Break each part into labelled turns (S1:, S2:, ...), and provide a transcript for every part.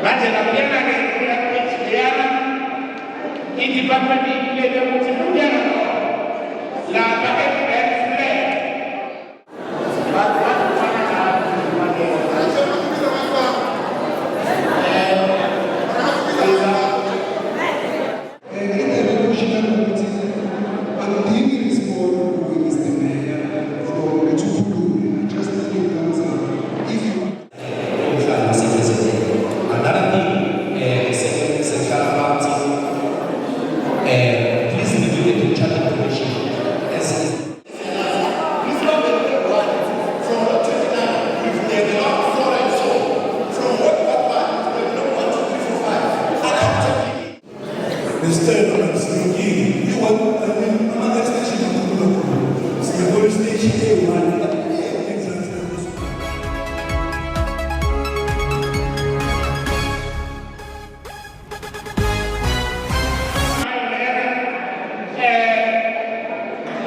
S1: manje lapha ke kuyaqhubeka i-department ilele ukuthi kuyana lapha e-Benfleet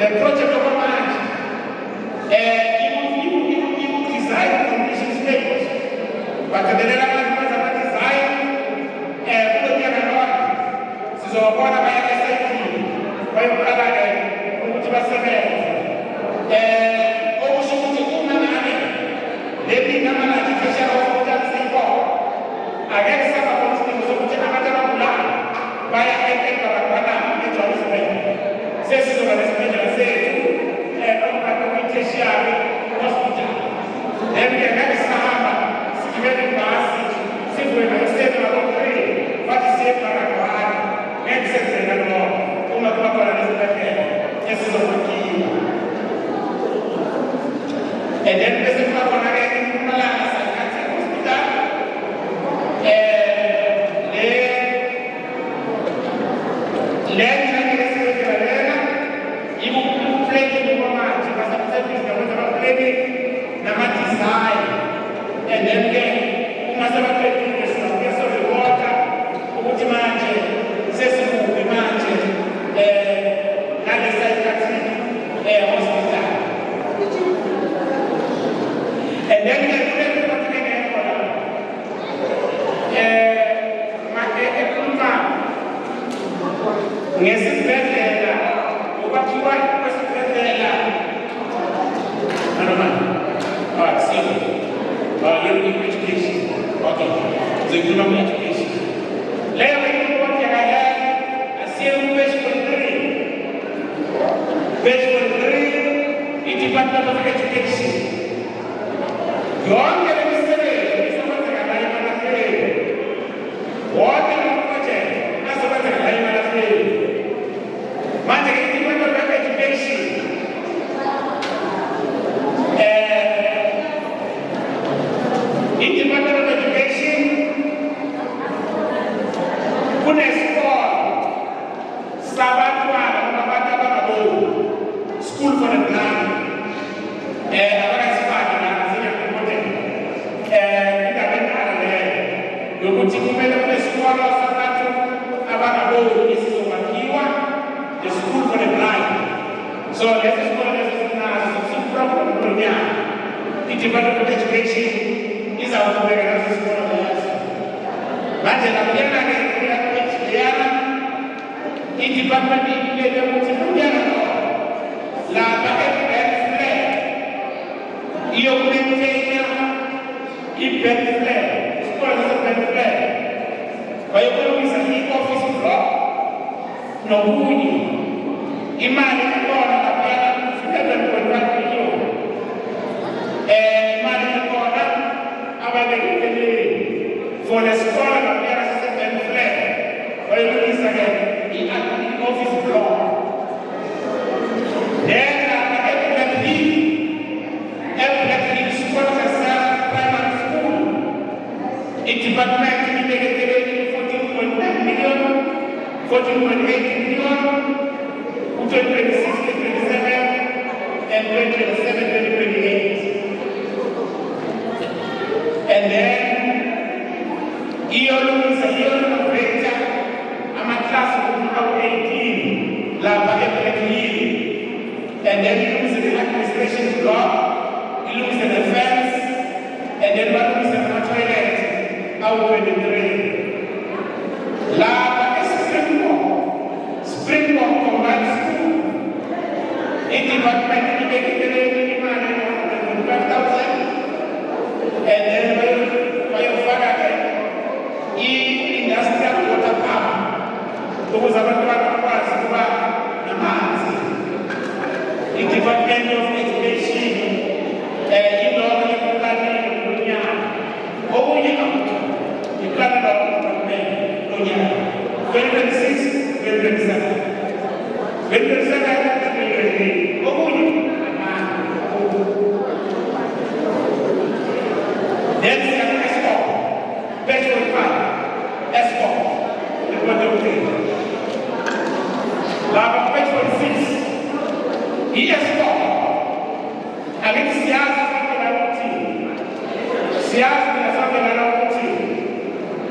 S1: the project of a man, you design conditions statements, but the design, put me on a lot. So, what am I saying to you? Why you call that? What you must say? Oh, she was a woman, they bring a man education of that Singapore. I get some of those things, so which another one, by a head of a banana, which I was saying. This is what I say. Hospital. Every next sahaba, security basi, siku ya sema wakati, watu sema kwa next session na kwa kwa nisipeke. Yesu zokuki. And then pesa kwa nani kumala sakati hospital. And then again, must have a good yes of the water, what imagine, Sesame, imagine, another side hospital. And then they put everybody in education. Okay. So you know education. Let what can I have? I see page 43. Page 43, it's Department of Education. You all get a mystery. What is the project? That's what I'm saying. Magic Department of Education. In Department of Education, kuna school for the blind. The school for the blind. So let's go the Department of Education is our program. But the Department for the scholar of the assistant fled, but it is again in an office block. Then epileptic school primary school. Its department dedicated 14.9 million, 14.8 million, 26, 27, and 27, 28. And then he always a year of greater. I'm a class of 18, and then he loses the administration block, he loses the defense, and then what is the toilet, au 23. La Springbok Combat School, in department in the 5,000, and then by your father, industrial water power, who was about to in department of education, in order to plan the plan of 2026, 2027. 2027, then we have Escort, page 45, Escort, Lava page 46, Escort, and it's Siasa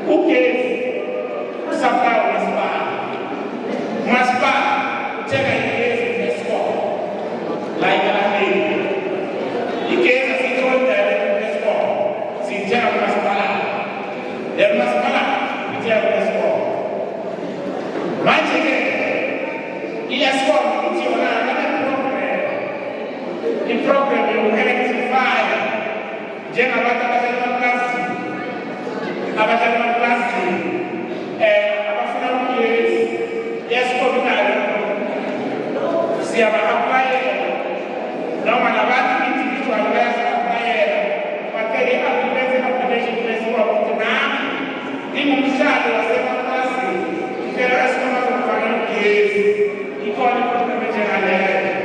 S1: who gave supply of Maspa, take a case of Escort, like a name. The case of Escort, Sitera Maspala, the Maspala, Sitera Escort. My ticket, the Escort, it's your another program. The program will electrify General Plastic, Abajan Plastic, Abafana Years, Escort, see about applying. No one about individual ways of applying, but they have the best application to this world to now. In Mushad was a classic, the rest of the final case, equal information.